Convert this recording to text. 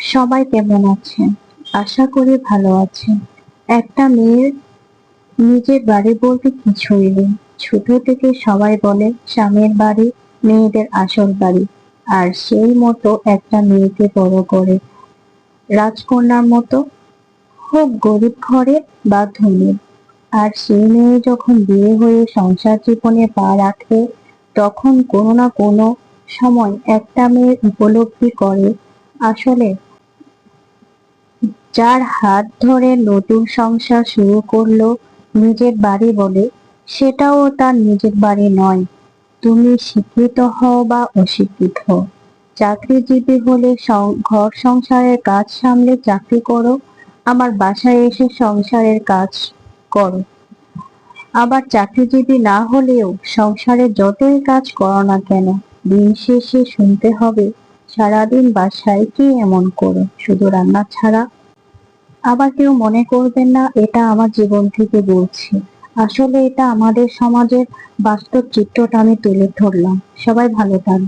সবাই কেমন আছেন? আশা করি ভালো আছেন। একটা মেয়ের নিজের বাড়ি বলতে কিছুই নেই। ছোট থেকে সবাই বলে স্বামীর বাড়ি মেয়েদের আসল বাড়ি। আর সেই মতো একটা মেয়েকে বড় করে রাজকন্যার মতো, হোক গরিব ঘরে বা ধনী। আর সেই মেয়ে যখন বিয়ে হয়ে সংসার জীবনে পা রাখে, তখন কোনো না কোনো সময় একটা মেয়ে উপলব্ধি করে আসলে যার হাত ধরে নতুন সংসার শুরু করলো নিজের বাড়ি বলে, সেটাও তার নিজের বাড়ি নয়। তুমি শিক্ষিত হও বা অশিক্ষিত হও, চাকরিজীবী হলে ঘর সংসারের কাজ সামলে চাকরি করো, আমার বাসায় এসে সংসারের কাজ করো। আবার চাকরিজীবী না হলেও সংসারে যতই কাজ করো না কেন, দিন শেষে শুনতে হবে সারাদিন বাসায় কি এমন করো, শুধু রান্না ছাড়া। আবার কেউ মনে করবেন না এটা আমার জীবন থেকে বলছি, আসলে এটা আমাদের সমাজের বাস্তব চিত্রটা আমি তুলে ধরলাম। সবাই ভালো থাকবেন।